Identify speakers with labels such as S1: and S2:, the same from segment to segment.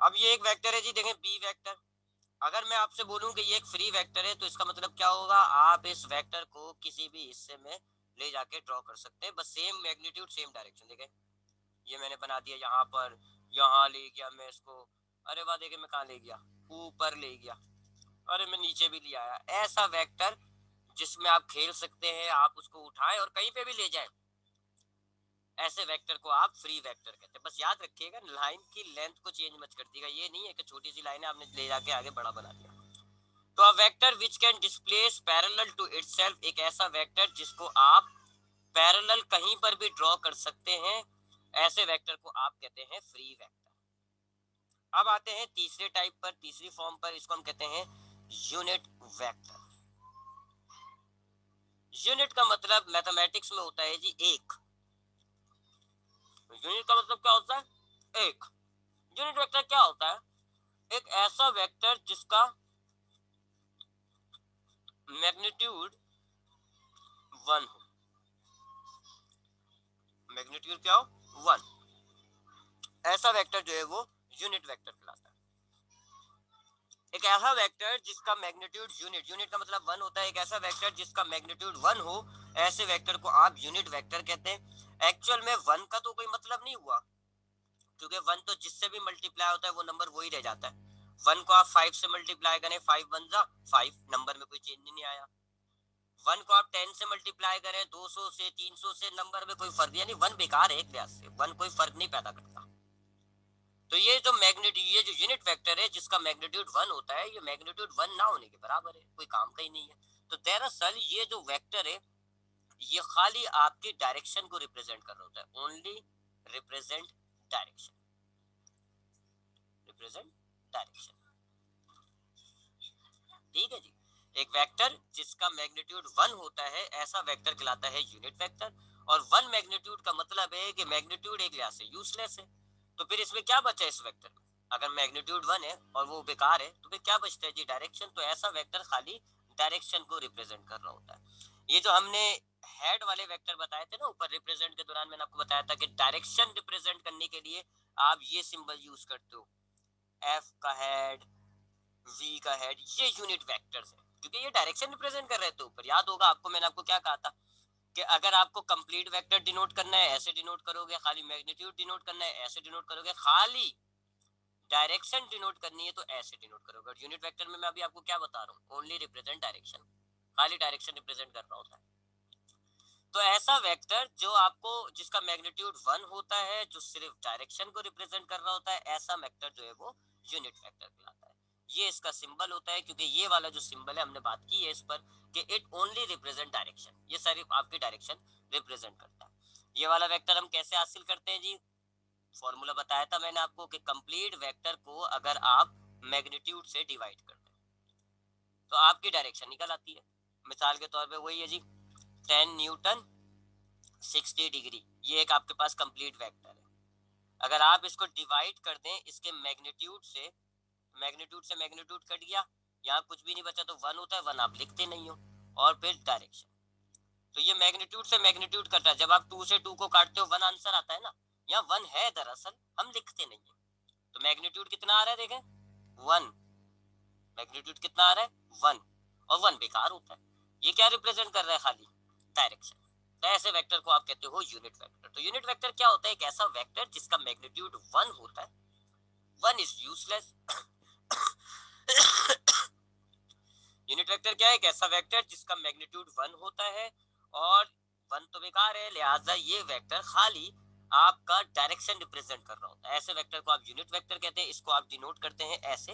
S1: अब ये एक वेक्टर है जी, देखें बी वेक्टर। अगर मैं आपसे बोलूं कि ये एक फ्री वेक्टर है तो इसका मतलब क्या होगा, आप इस वेक्टर को किसी भी हिस्से में ले जाके ड्रॉ कर सकते हैं, बस सेम मैग्नीट्यूड सेम डायरेक्शन। देखें ये मैंने बना दिया यहाँ पर, यहाँ ले गया मैं इसको, अरे वाह देखें मैं कहाँ ले गया, ऊपर ले गया, अरे मैं नीचे भी ले आया। ऐसा वेक्टर जिसमें आप खेल सकते हैं, आप उसको उठाएं और कहीं पे भी ले जाएं, ऐसे वेक्टर को आप फ्री वेक्टर कहते हैं। बस याद रखिएगा लाइन की लेंथ को चेंज मत कर दिएगा, ये नहीं है कि छोटी सी लाइन है आपने ले जाके आगे बड़ा बना दिया। तो a vector which can displace parallel to itself, एक ऐसा वेक्टर जिसको आप पैरेलल कहीं पर भी ड्रॉ कर सकते हैं, ऐसे वेक्टर को आप कहते हैं फ्री वेक्टर। अब आते हैं तीसरे टाइप पर, तीसरी फॉर्म पर, इसको हम कहते हैं यूनिट वेक्टर। यूनिट का मतलब मैथमेटिक्स में होता है जी एक। यूनिट का मतलब क्या होता है, एक। यूनिट वेक्टर क्या होता है, एक ऐसा वेक्टर जिसका मैग्नीट्यूड वन हो। मैग्नीट्यूड क्या हो, वन। ऐसा वेक्टर जो है वो यूनिट वेक्टर कहलाता है। एक ऐसा वेक्टर जिसका मैग्नीट्यूड यूनिट, यूनिट का मतलब वन होता है, एक ऐसा वेक्टर जिसका मैग्नीट्यूड वन हो, ऐसे वेक्टर को आप यूनिट वेक्टर कहते हैं। एक्चुअल में वन का तो कोई मतलब नहीं हुआ, क्योंकि वन तो जिससे भी मल्टीप्लाई होता है वो नंबर वही रह जाता है। वन को आप फाइव से मल्टीप्लाई करें, फाइव वन जा फाइव, नंबर में कोई चेंज नहीं आया। वन को आप 10 से मल्टीप्लाई करें, 200 से, 300 से, नंबर में कोई फर्क, यानी वन बेकार है एक लिहाज से, वन कोई फर्क नहीं पैदा करता। तो ये जो मैग्नीट्यूड, ये जो यूनिट वेक्टर है जिसका मैग्नीट्यूड वन होता है, ये मैग्नीट्यूड वन ना होने के बराबर है, कोई काम का ही नहीं है। तो दरअसल ये जो वेक्टर है ये खाली आपकी डायरेक्शन को रिप्रेजेंट कर रहा होता है, only represent direction, represent direction. ठीक है जी। एक वेक्टर जिसका मैग्नीट्यूड वन होता है, ऐसा वेक्टर कहलाता है यूनिट वेक्टर। और वन मैग्नीट्यूड का मतलब है कि मैग्नीट्यूड एक लिहाज से यूजलेस है, तो फिर इसमें क्या बचा इस वेक्टर में, अगर मैग्नीट्यूड वन है और वो बेकार है तो फिर क्या बचता है जी, डायरेक्शन। तो ऐसा वेक्टर खाली डायरेक्शन को रिप्रेजेंट कर रहा होता है। ये जो हमने हेड वाले वेक्टर बताए थे ना ऊपर, रिप्रेजेंट के दौरान मैंने आपको बताया था कि डायरेक्शन रिप्रेजेंट करने के लिए आप ये सिंबल यूज करते हो, एफ का हेड, वी का हेड, ये यूनिट वेक्टर्स है, क्योंकि ये डायरेक्शन रिप्रेजेंट कर रहे थे ऊपर। याद होगा आपको, मैंने आपको क्या कहा था कि अगर आपको कंप्लीट वेक्टर डिनोट करना है ऐसे डिनोट करोगे, खाली मैग्नीट्यूड डिनोट करना है ऐसे डिनोट करोगे, खाली डायरेक्शन डिनोट करनी है तो ऐसे डिनोट करोगे। और यूनिट वेक्टर में मैं अभी आपको क्या बता रहा हूँ, ओनली रिप्रेजेंट डायरेक्शन, खाली डायरेक्शन रिप्रेजेंट कर रहा होता है। तो ऐसा वेक्टर जो आपको, जिसका मैग्नीट्यूड वन होता है, जो सिर्फ डायरेक्शन को रिप्रेजेंट कर रहा होता है, ऐसा वेक्टर जो है वो यूनिट वेक्टर कहलाता है। ये इसका सिंबल होता है, क्योंकि ये वाला जो सिंबल है हमने बात की है इस पर कि इट ओनली रिप्रेजेंट डायरेक्शन, ये सिर्फ आपकी डायरेक्शन रिप्रेजेंट करता है। ये वाला वेक्टर हम कैसे हासिल करते हैं जी, फॉर्मूला बताया था मैंने आपको कि कंप्लीट वेक्टर को अगर आप मैग्नीट्यूड से डिवाइड कर दें तो आपकी डायरेक्शन निकल आती है। मिसाल के तौर पे वही है जी, 10 न्यूटन 60 डिग्री, ये एक आपके पास कंप्लीट वेक्टर है। अगर आप इसको डिवाइड कर दें इसके मैग्नीट्यूड से, मैग्नीट्यूड से मैग्नीट्यूड कट गया, यहाँ कुछ भी नहीं बचा तो वन होता है, वन आप लिखते नहीं हो। और फिर डायरेक्शन, तो ये मैग्नीट्यूड से मैग्नीट्यूड कट रहा है, जब आप टू से टू को काटते हो वन आंसर आता है ना, यहाँ वन है दरअसल, हम लिखते नहीं है। तो मैग्नीट्यूड कितना आ रहा है देखें, वन। मैग्नीट्यूड कितना आ रहा है, वन। और वन बेकार होता है, ये क्या रिप्रेजेंट कर रहा है, खाली डायरेक्शन। तो ऐसे वेक्टर को आप कहते हो यूनिट वेक्टर। तो यूनिट वेक्टर क्या होता है, एक ऐसा वेक्टर जिसका मैग्नीट्यूड वन होता है, one is useless. Unit vector क्या है, एक ऐसा वेक्टर जिसका मैग्नीट्यूड वन होता है और वन तो बेकार है, लिहाजा ये वेक्टर खाली आपका डायरेक्शन रिप्रेजेंट कर रहा होता है। ऐसे वेक्टर को आप यूनिट वेक्टर कहते हैं। इसको आप डिनोट करते हैं ऐसे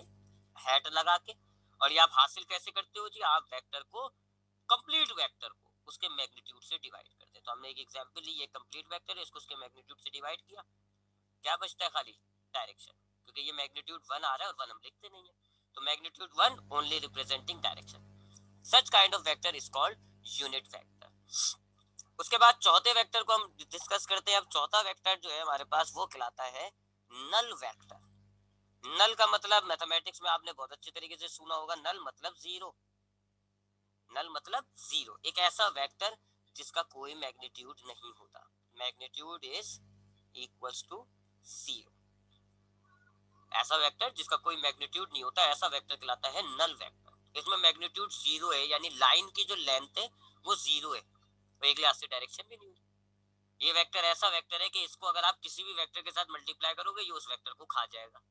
S1: हैट लगा के। और ये आप हासिल कैसे करते हो जी, आप वेक्टर को, कंप्लीट वेक्टर को उसके मैग्नीट्यूड से डिवाइड करते हैं। तो हमने एक एग्जांपल ली, ये कंप्लीट वेक्टर है, इसको उसके मैग्नीट्यूड से डिवाइड किया, क्या बचता है, खाली डायरेक्शन, क्योंकि ये मैग्नीट्यूड वन आ रहा है और वन हम लिखते नहीं है। तो magnitude one only representing direction, such kind of vector is called unit vector. उसके बाद चौथे वेक्टर को हम डिस्कस करते हैं। अब चौथा वेक्टर जो है हमारे पास वो कहलाता है नल वेक्टर। नल का मतलब मैथमेटिक्स में आपने बहुत अच्छे तरीके से सुना होगा, नल मतलब जीरो। नल मतलब जीरो, एक ऐसा वेक्टर जिसका कोई मैग्नीट्यूड नहीं होता, magnitude is equals to zero. ऐसा वेक्टर जिसका कोई मैग्नीट्यूड नहीं होता, ऐसा वेक्टर कहलाता है नल वेक्टर। इसमें मैग्नीट्यूड जीरो है, यानी लाइन की जो लेंथ है वो जीरो है, तो एक लिहाज से डायरेक्शन भी नहीं होगी। ये वेक्टर ऐसा वेक्टर है कि इसको अगर आप किसी भी वेक्टर के साथ मल्टीप्लाई करोगे ये उस वेक्टर को खा जाएगा।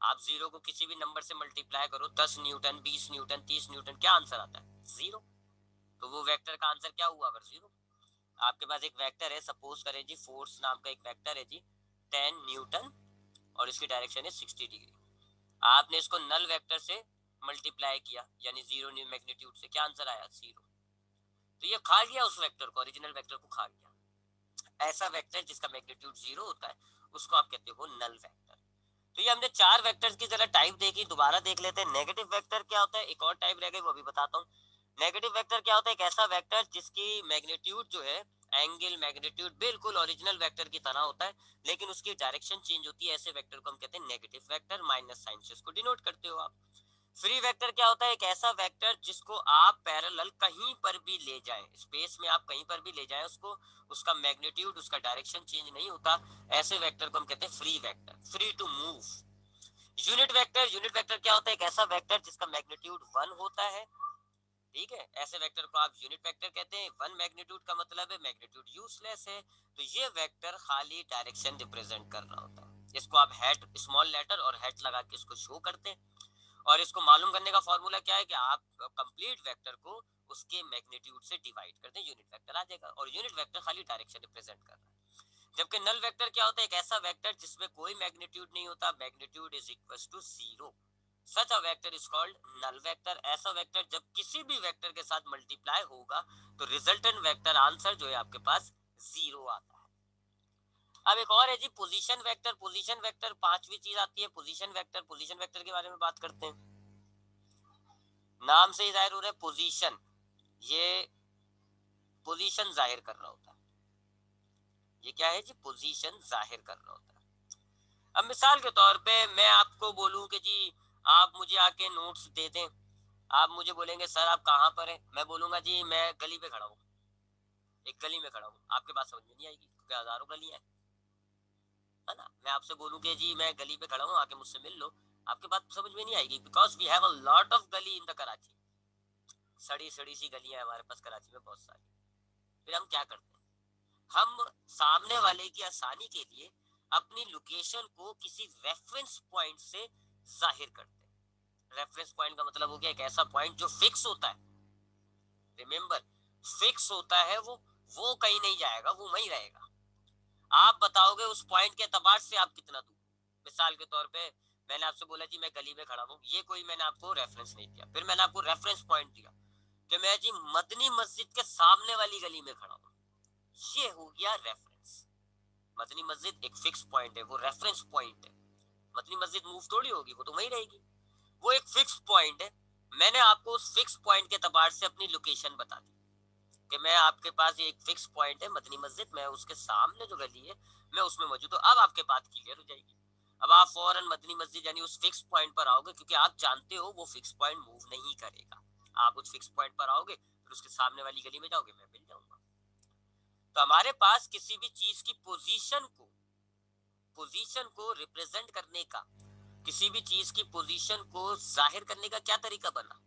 S1: आप जीरो को किसी भी नंबर से मल्टीप्लाई करो, 10 न्यूटन, 20 न्यूटन, 30 न्यूटन, क्या आंसर आता है? जीरो। तो वो वेक्टर का आंसर क्या हुआ अगर जीरो? आपके पास एक वेक्टर है, सपोज करें जी फोर्स नाम का एक वेक्टर है जी 10 न्यूटन और इसकी डायरेक्शन है 60 डिग्री। आपने इसको नल वेक्टर से मल्टीप्लाई किया यानी जीरो मैग्नीट्यूड से, क्या आंसर आया? जीरो। तो ये खा गया उस वेक्टर को, ओरिजिनल वेक्टर को खा गया। ऐसा वेक्टर जिसका मैग्नीट्यूड जीरो होता है उसको आप कहते हो नल वेक्टर। तो ये हमने चार वेक्टर्स की जरा टाइप देखी, दोबारा देख लेते हैं। नेगेटिव वेक्टर क्या होता है, एक और टाइप रह गई वो भी बताता हूँ। नेगेटिव वेक्टर क्या होता है? एक ऐसा वेक्टर जिसकी मैग्नीट्यूड जो है, एंगल मैग्नीट्यूड बिल्कुल ओरिजिनल वेक्टर की तरह होता है, लेकिन उसकी डायरेक्शन चेंज होती है। ऐसे वेक्टर को हम कहते हैं नेगेटिव वेक्टर, माइनस साइन से इसको डिनोट करते हो आप। फ्री वेक्टर क्या होता है? एक ऐसा वेक्टर जिसको आप पैरेलल कहीं पर भी ले जाएं, स्पेस में आप कहीं पर भी ले जाएं उसको, उसका मैग्नीट्यूड, उसका डायरेक्शन चेंज नहीं होता। ऐसे वेक्टर को हम कहते हैं free vector, free to move. Unit vector, unit vector क्या होता है? एक ऐसा वेक्टर जिसका मैग्नीट्यूड 1 होता है, ठीक है, ऐसे वेक्टर को आप यूनिट वेक्टर कहते हैं। 1 मैग्नीट्यूड का मतलब है मैग्नीट्यूड यूजलेस है, तो ये वेक्टर खाली डायरेक्शन रिप्रेजेंट कर रहा होता है। इसको आप हेड, स्मॉल लेटर और हेड लगा के इसको शो करते हैं। और इसको मालूम करने का फॉर्मूला क्या है कि आप कंप्लीट वेक्टर को उसके मैग्नीट्यूड से डिवाइड कर दें, यूनिट वेक्टर आ जाएगा। और यूनिट वेक्टर खाली डायरेक्शन रिप्रेजेंट कर रहा है। जबकि नल वेक्टर क्या होता है? एक ऐसा वेक्टर जिसमें कोई मैग्नीट्यूड नहीं होता, magnitude is equal to zero. Such a vector is called null vector. ऐसा वेक्टर जब किसी भी वेक्टर के साथ मल्टीप्लाई होगा तो रिजल्टेंट वेक्टर आंसर जो है आपके पास जीरो आता है। अब एक और है जी पोजीशन वेक्टर। पोजीशन वेक्टर पांचवी चीज आती है पोजीशन वेक्टर। पोजीशन वेक्टर के बारे में बात करते हैं। नाम से ही जाहिर हो रहा है पोजीशन, ये पोजीशन जाहिर कर रहा होता है। ये क्या है जी? पोजीशन जाहिर कर रहा होता है। अब मिसाल के तौर पे मैं आपको बोलूं कि जी आप मुझे आके नोट्स दे दें, आप मुझे बोलेंगे सर आप कहाँ पर हैं, मैं बोलूंगा जी मैं गली पे खड़ा हूँ, एक गली में खड़ा हूँ, आपके पास समझ में नहीं आएगी क्योंकि हजारों गलियां है ना। मैं आपसे बोलूं कि जी मैं गली पे खड़ा हूँ आके मुझसे मिल लो, आपके बात समझ में नहीं आएगी, because we have a lot of gully in the Karachi. सड़ी सड़ी सी गलियां है हमारे पास कराची में बहुत सारी। फिर हम क्या करते हैं? हम सामने वाले की आसानी के लिए अपनी लोकेशन को किसी रेफरेंस पॉइंट से जाहिर करते हैं। रेफरेंस पॉइंट का मतलब हो गया एक ऐसा पॉइंट जो फिक्स होता है। रिमेंबर, फिक्स होता है वो कहीं नहीं जाएगा, वो वहीं रहेगा। आप बताओगे उस पॉइंट के एतबार से आप कितना दूर। मिसाल के तौर पे मैंने आपसे बोला जी मैं गली में खड़ा हूँ, ये कोई मैंने आपको रेफरेंस नहीं दिया। फिर मैंने आपको रेफरेंस पॉइंट दिया कि मैं जी मदनी मस्जिद के सामने वाली गली में खड़ा हूँ, ये हो गया रेफरेंस। मदनी मस्जिद एक फिक्स पॉइंट है, वो रेफरेंस पॉइंट है। मदनी मस्जिद मूव थोड़ी होगी, वो तो वहीं रहेगी। वो एक फिक्स पॉइंट है। मैंने आपको उस फिक्स पॉइंट के एतबार से अपनी लोकेशन बता दी कि मैं आपके पास ये एक फिक्स पॉइंट है मदनी मस्जिद, मैं उसके सामने जो गली है मैं उसमें मौजूद हूँ। अब आपके बात क्लियर हो जाएगी। अब आप फौरन मदनी मस्जिद यानी उस फिक्स पॉइंट पर आओगे, क्योंकि आप जानते हो वो फिक्स पॉइंट मूव नहीं करेगा। आप उस फिक्स पॉइंट पर आओगे, फिर उसके सामने वाली गली में जाओगे, मैं मिल जाऊंगा। तो हमारे पास किसी भी चीज की पोजीशन को रिप्रेजेंट करने का, किसी भी चीज की पोजीशन को जाहिर करने का क्या तरीका बना?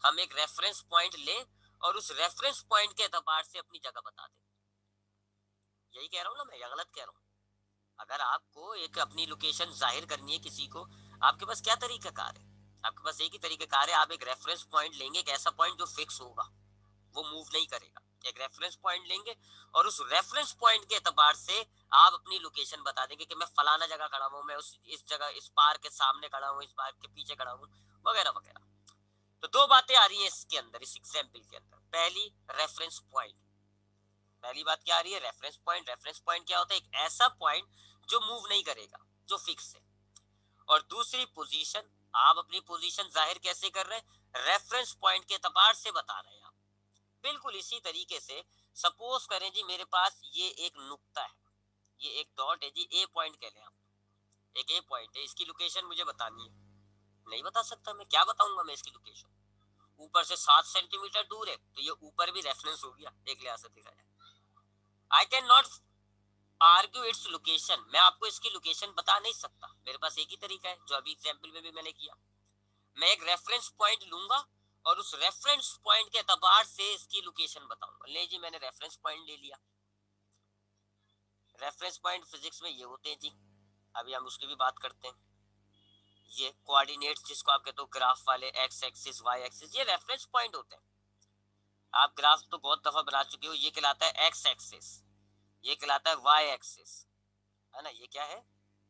S1: हम एक रेफरेंस पॉइंट लें और उस रेफरेंस पॉइंट के एतबार से अपनी जगह बता दें। यही कह रहा हूं ना मैं, या गलत कह रहा हूं? अगर आपको एक अपनी लोकेशन जाहिर करनी है किसी को, आपके पास क्या तरीका कार है? आपके पास एक ही तरीका कार है, आप एक रेफरेंस पॉइंट लेंगे, एक ऐसा पॉइंट जो फिक्स होगा, वो मूव नहीं करेगा। एक रेफरेंस पॉइंट लेंगे और उस रेफरेंस पॉइंट के एतबार से आप अपनी लोकेशन बता देंगे कि मैं फलाना जगह खड़ा हूँ, मैं उस इस जगह इस पार्क के सामने खड़ा हूँ, इस पार्क के पीछे खड़ा हूँ, वगैरह वगैरह। तो दो बातें आ रही है इसके अंदर, इस एग्जाम्पल के अंदर। पहली, रेफरेंस पॉइंट। पहली बात क्या आ रही है? Reference point. रेफरेंस पॉइंट क्या होता है? एक ऐसा पॉइंट जो मूव नहीं करेगा, जो फिक्स है। और दूसरी पोजीशन, आप अपनी पोजीशन जाहिर कैसे कर रहे हैं? रेफरेंस पॉइंट के एतबार से बता रहे हैं आप। बिल्कुल इसी तरीके से सपोज करें जी मेरे पास ये एक नुक्ता है, ये एक डॉट है जी, ए पॉइंट कह लें आप, एक ए पॉइंट है, इसकी लोकेशन मुझे बतानी है। नहीं बता सकता मैं, क्या बताऊंगा मैं इसकी लोकेशन? ऊपर से 7 सेंटीमीटर दूर है, तो ये ऊपर भी रेफरेंस हो गया एक लिहाज से देखा जाए। I can not argue its location, मैं आपको इसकी लोकेशन बता नहीं सकता, मेरे पास एक ही तरीका है जो अभी एग्जाम्पल में भी मैंने किया, मैं एक रेफरेंस पॉइंट लूंगा और उस रेफरेंस पॉइंट के एतबार से इसकी लोकेशन बताऊंगा। ले जी मैंने रेफरेंस पॉइंट ले लिया, रेफरेंस पॉइंट फिजिक्स में ये होते हैं जी, अभी हम उसकी भी बात करते हैं। ये कोऑर्डिनेट्स जिसको आप कहते हो ग्राफ वाले, एक्स एक्सिस वाई एक्सिस, ये रेफरेंस पॉइंट होते हैं। आप ग्राफ तो बहुत दफा बना चुके हो, ये कहलाता है एक्स एक्सिस, ये कहलाता है वाई एक्सिस, है ना, ये क्या है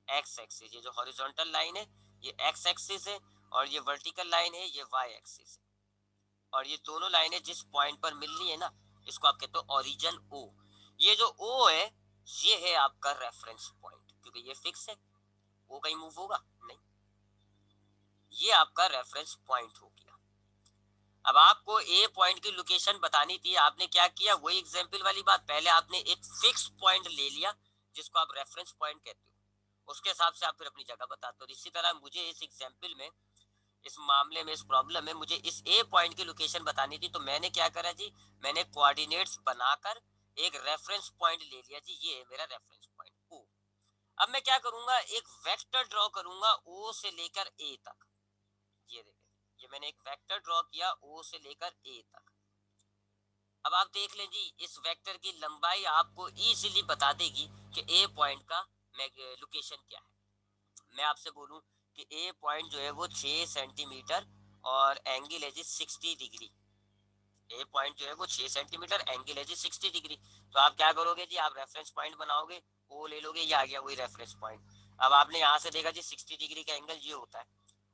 S1: एक्स एक्सिस, ये जो हॉरिजॉन्टल लाइन है ये एक्स एक्सिस है और ये वर्टिकल लाइन है ये वाई एक्सिस है, और ये दोनों लाइनें जिस पॉइंट पर मिल रही है ना इसको आप कहते हो ओरिजिन ओ। ये जो ओ है ये है आपका रेफरेंस पॉइंट, क्योंकि ये फिक्स है, वो कहीं मूव होगा नहीं, ये आपका रेफरेंस पॉइंट हो गया। अब आपको ए पॉइंट की लोकेशन बतानी थी, आपने क्या किया, वही एग्जांपल वाली बात, पहले आपने एक फिक्स पॉइंट ले लिया जिसको आप रेफरेंस पॉइंट कहते हो, उसके हिसाब से आप फिर अपनी जगह बताते हो। इसी तरह मुझे इस एग्जांपल में, इस मामले में, इस प्रॉब्लम में मुझे इस ए पॉइंट की लोकेशन बतानी थी, तो मैंने क्या करा जी, मैंने कोऑर्डिनेट्स बनाकर एक रेफरेंस पॉइंट ले लिया जी, ये है मेरा रेफरेंस पॉइंट ओ। अब मैं क्या करूंगा, एक वेक्टर ड्रॉ करूंगा ओ से लेकर ए तक, ये देखें, ये मैंने एक वेक्टर ड्रॉ किया ओ से लेकर ए तक। अब आप देख लें जी, इस वेक्टर की लंबाई आपको इजीली बता देगी कि ए पॉइंट का लोकेशन क्या है। मैं आपसे बोलूं कि ए पॉइंट जो है वो 6 सेंटीमीटर और एंगल है जी 60 डिग्री, ए पॉइंट जो है वो 6 सेंटीमीटर, एंगल है जी 60 डिग्री, तो आप क्या करोगे जी, आप रेफरेंस पॉइंट बनाओगे, वो ले लोगे, ये आ गया वही रेफरेंस पॉइंट। अब आपने यहाँ से देखा जी 60 डिग्री का एंगल ये होता है,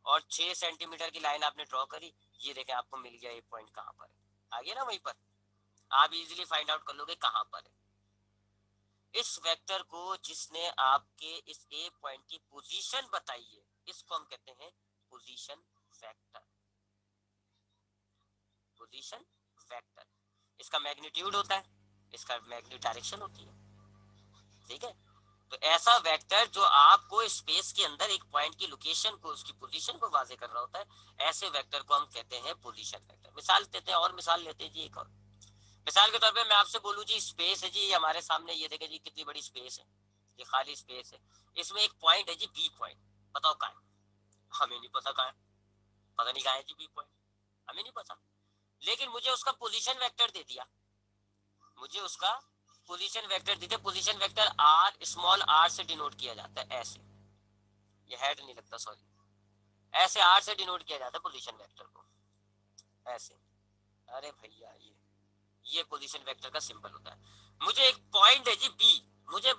S1: और 6 सेंटीमीटर की लाइन आपने ड्रॉ करी, ये देखें आपको मिल गया ए पॉइंट कहाँ पर है, आ गया ना वहीं पर, आप इजीली फाइंड आउट कर लोगे कहाँ पर है। इस वेक्टर को जिसने आपके इस ए पॉइंट की पोजीशन बताई है, इसको हम कहते हैं पोजीशन वेक्टर, पोजीशन वेक्टर। इसका मैग्नीट्यूड होता है, इसका मैग्नीट्यूड डायरेक्शन होती है, ठीक है। तो ऐसा वेक्टर जो आपको स्पेस के अंदर एक पॉइंट की लोकेशन को, उसकी पोजीशन को वाजे कर रहा होता है, ऐसे वेक्टर को हम कहते हैं पोजीशन वेक्टर। मिसाल देते हैं, और मिसाल लेते हैं जी एक और। मिसाल के तौर पे मैं आपसे बोलूं जी, स्पेस है जी हमारे सामने, ये देखें जी कितनी बड़ी स्पेस है, ये खाली स्पेस है, इसमें एक पॉइंट है जी बी पॉइंट, बताओ कहाँ है, हमें नहीं पता कहाँ है, पता नहीं कहाँ है जी बी पॉइंट, हमें नहीं पता, लेकिन मुझे उसका पोजीशन वेक्टर दे दिया, मुझे उसका पोजीशन वेक्टर दे दिया। Position vector R, small R से डिनोट किया जाता है, ऐसे, ये हेड नहीं लगता सॉरी, ऐसे आर से डिनोट किया जाता है पोजीशन वेक्टर को, ऐसे, अरे भैया ये पोजीशन वेक्टर का सिंबल होता है। मुझे एक पॉइंट है जी बी, मुझे